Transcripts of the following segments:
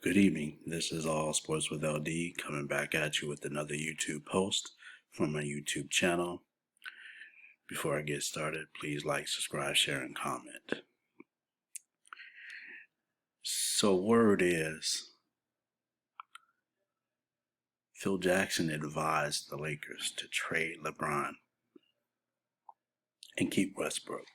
Good evening. This is All Sports with LD coming back at you with another YouTube post from my YouTube channel. Before I get started, please like, subscribe, share, and comment. So word is, Phil Jackson advised the Lakers to trade LeBron and keep Westbrook.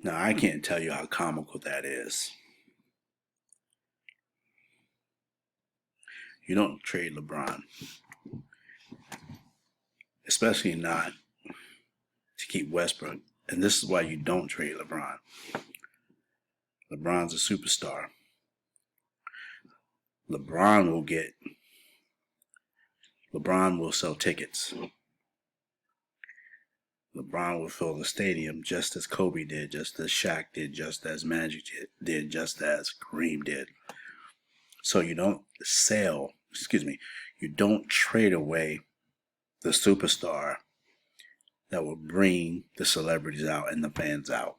Now, I can't tell you how comical that is. You don't trade LeBron, especially not to keep Westbrook. And this is why you don't trade LeBron. LeBron's a superstar. LeBron will sell tickets. LeBron will fill the stadium just as Kobe did, just as Shaq did, just as Magic did, just as Kareem did. So you don't you don't trade away the superstar that will bring the celebrities out and the fans out.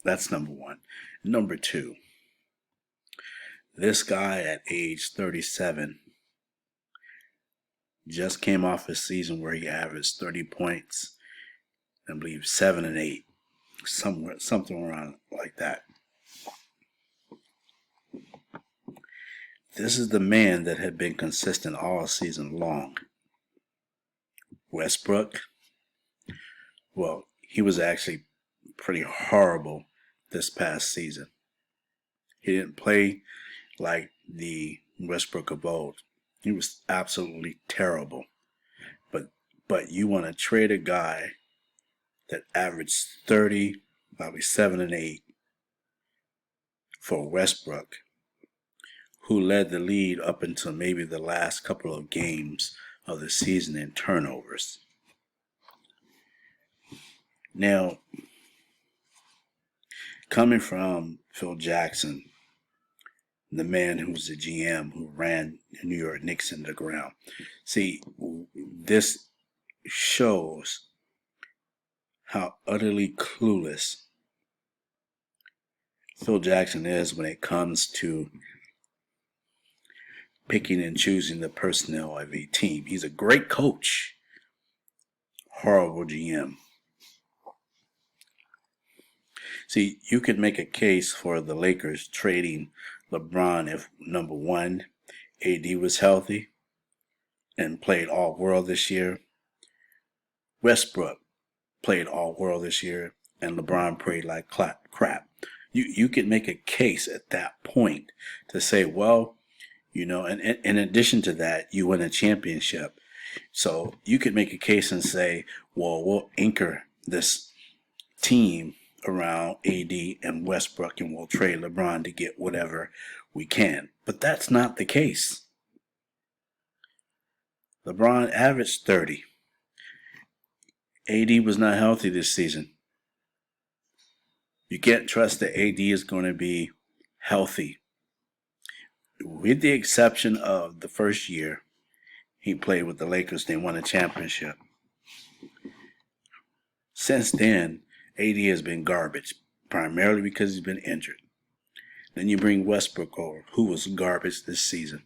That's number one. Number two, this guy at age 37 just came off a season where he averaged 30 points, I believe 7 and 8, something around like that. This is the man that had been consistent all season long. Westbrook, well, he was actually pretty horrible this past season. He didn't play like the Westbrook of old. He was absolutely terrible. But you want to trade a guy that averaged 30, probably 7 and 8 for Westbrook, who led the lead up until maybe the last couple of games of the season in turnovers. Now, coming from Phil Jackson, the man who's the GM who ran the New York Knicks into the ground, see, this shows how utterly clueless Phil Jackson is when it comes to picking and choosing the personnel of a team. He's a great coach, horrible GM. See, you could make a case for the Lakers trading LeBron if, number one, AD was healthy and played all world this year. Westbrook played all world this year, and LeBron played like crap. You could make a case at that point to say, well, and in addition to that, you win a championship. So you could make a case and say, well, we'll anchor this team around AD and Westbrook, and we'll trade LeBron to get whatever we can. But that's not the case. LeBron averaged 30. AD was not healthy this season. You can't trust that AD is going to be healthy. With the exception of the first year he played with the Lakers, they won a championship. Since then, AD has been garbage, primarily because he's been injured. Then you bring Westbrook over, who was garbage this season.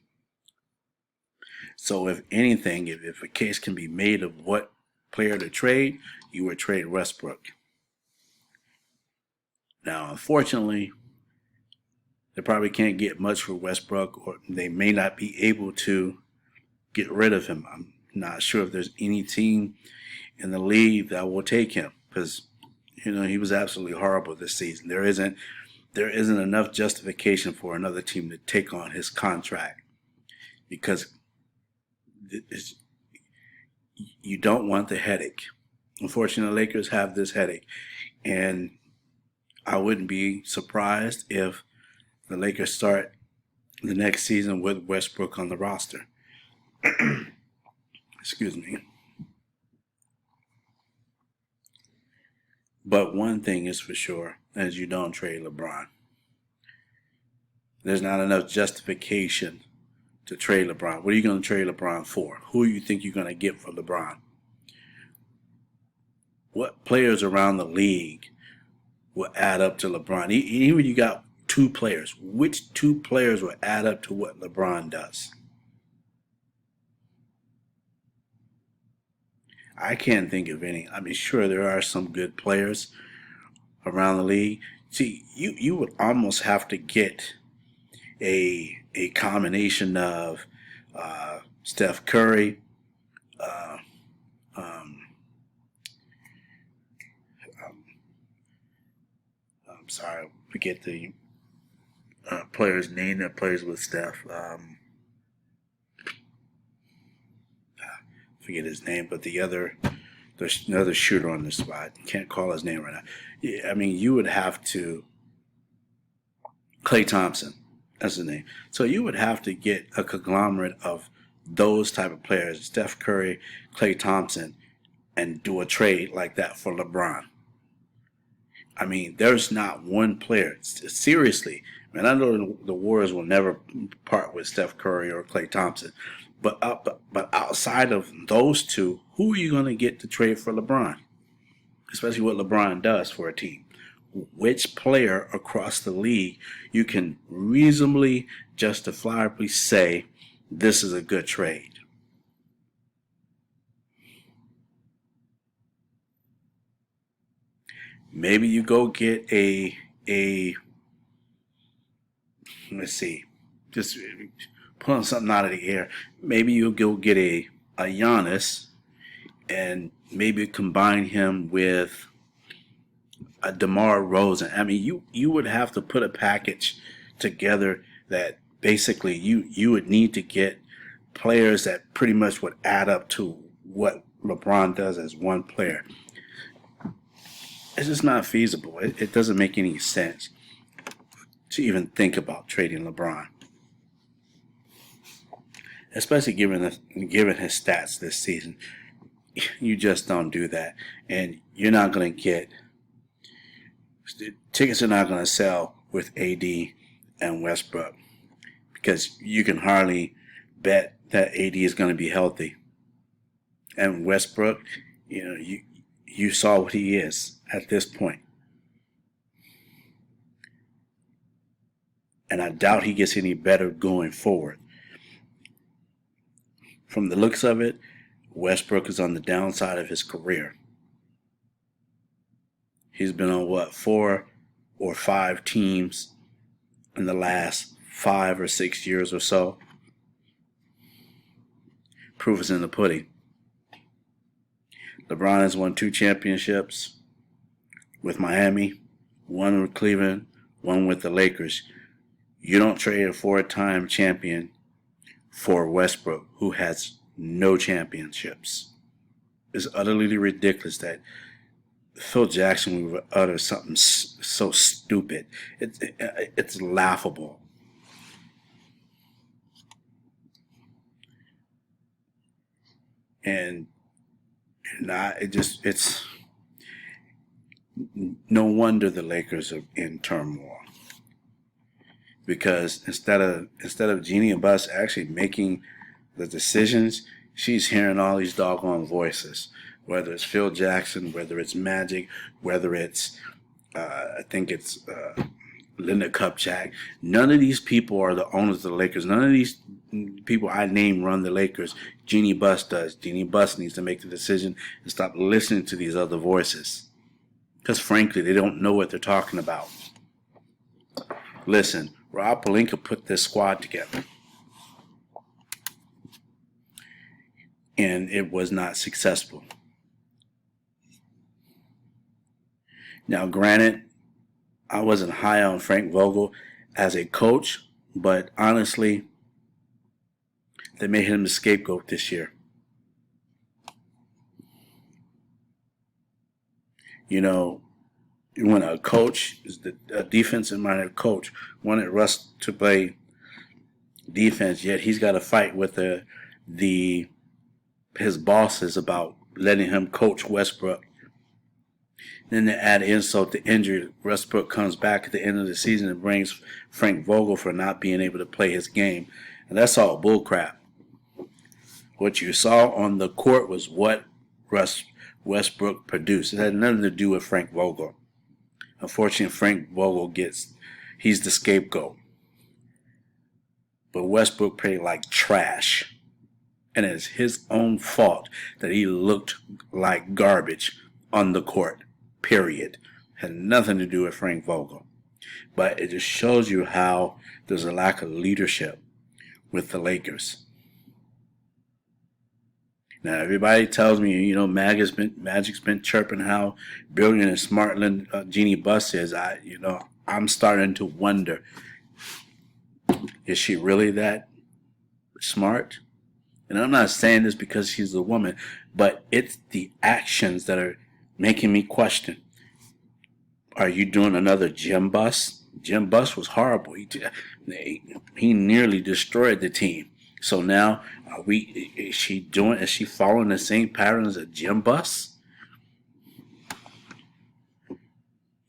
So if anything, if a case can be made of what player to trade, you would trade Westbrook. Now, unfortunately, they probably can't get much for Westbrook, or they may not be able to get rid of him. I'm not sure if there's any team in the league that will take him, because he was absolutely horrible this season. There isn't enough justification for another team to take on his contract, because you don't want the headache. Unfortunately, the Lakers have this headache, and I wouldn't be surprised if the Lakers start the next season with Westbrook on the roster. Excuse me. But one thing is for sure, as you don't trade LeBron. There's not enough justification to trade LeBron. What are you going to trade LeBron for? Who do you think you're going to get for LeBron? What players around the league will add up to LeBron. Even you got two players. Which two players will add up to what LeBron does? I can't think of any. I mean, sure, there are some good players around the league. See, you would almost have to get a combination of Steph Curry, uh, um, um, I'm sorry, I forget the player's name that plays with Steph. Forget his name, but there's another shooter on the spot. Can't call his name right now. Yeah, I mean, you would have to Klay Thompson. That's his name. So you would have to get a conglomerate of those type of players, Steph Curry, Klay Thompson, and do a trade like that for LeBron. I mean, there's not one player. Seriously, man, I know the Warriors will never part with Steph Curry or Klay Thompson, but outside of those two, who are you going to get to trade for LeBron? Especially what LeBron does for a team. Which player across the league you can reasonably, justifiably say this is a good trade? Maybe you go get a let's see, just pulling something out of the air. Maybe you'll go get a Giannis and maybe combine him with a DeMar Rosen. I mean, you would have to put a package together that basically you would need to get players that pretty much would add up to what LeBron does as one player. It's just not feasible. It doesn't make any sense to even think about trading LeBron, especially given his stats this season. You just don't do that, and you're not going to get tickets are not going to sell with AD and Westbrook because you can hardly bet that AD is going to be healthy. And Westbrook, you saw what he is at this point. And I doubt he gets any better going forward. From the looks of it, Westbrook is on the downside of his career. He's been on 4 or 5 teams in the last 5 or 6 years or so. Proof is in the pudding. LeBron has won 2 championships with Miami, 1 with Cleveland, 1 with the Lakers. You don't trade a 4-time champion for Westbrook, who has no championships. It's utterly ridiculous that Phil Jackson would utter something so stupid. It's laughable. And it's no wonder the Lakers are in turmoil. Because instead of Jeannie Buss actually making the decisions, she's hearing all these doggone voices. Whether it's Phil Jackson, whether it's Magic, whether it's, I think it's Linda Kupchak. None of these people are the owners of the Lakers. None of these people I name run the Lakers. Jeannie Buss does. Jeannie Buss needs to make the decision and stop listening to these other voices. Because frankly, they don't know what they're talking about. Listen, Rob Pelinka put this squad together. And it was not successful. Now, granted, I wasn't high on Frank Vogel as a coach, but honestly, they made him the scapegoat this year. When a coach is a defensive-minded coach wanted Russ to play defense, yet he's got to fight with his bosses about letting him coach Westbrook. Then to add insult to injury, Westbrook comes back at the end of the season and brings Frank Vogel for not being able to play his game. And that's all bullcrap. What you saw on the court was what Westbrook produced. It had nothing to do with Frank Vogel. Unfortunately, Frank Vogel he's the scapegoat. But Westbrook played like trash. And it's his own fault that he looked like garbage on the court. Period. Had nothing to do with Frank Vogel. But it just shows you how there's a lack of leadership with the Lakers. Now everybody tells me, Magic's been chirping how brilliant and smart Jeannie Buss is. I'm starting to wonder, is she really that smart? And I'm not saying this because she's a woman, but it's the actions that are making me question. Are you doing another Jim Buss? Jim Buss was horrible. He nearly destroyed the team. So now, is she following the same patterns as Jim Buss?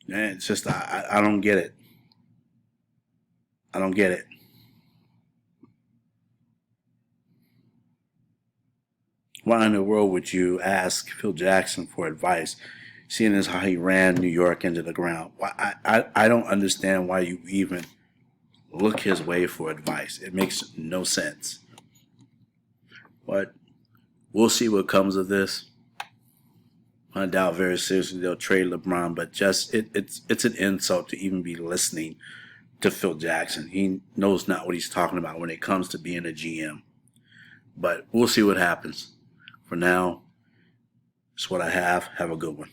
Man, it's just, I don't get it. I don't get it. Why in the world would you ask Phil Jackson for advice, seeing as how he ran New York into the ground? I don't understand why you even look his way for advice. It makes no sense. But we'll see what comes of this. I doubt very seriously they'll trade LeBron, but just it's an insult to even be listening to Phil Jackson. He knows not what he's talking about when it comes to being a GM. But we'll see what happens. For now, that's what I have. Have a good one.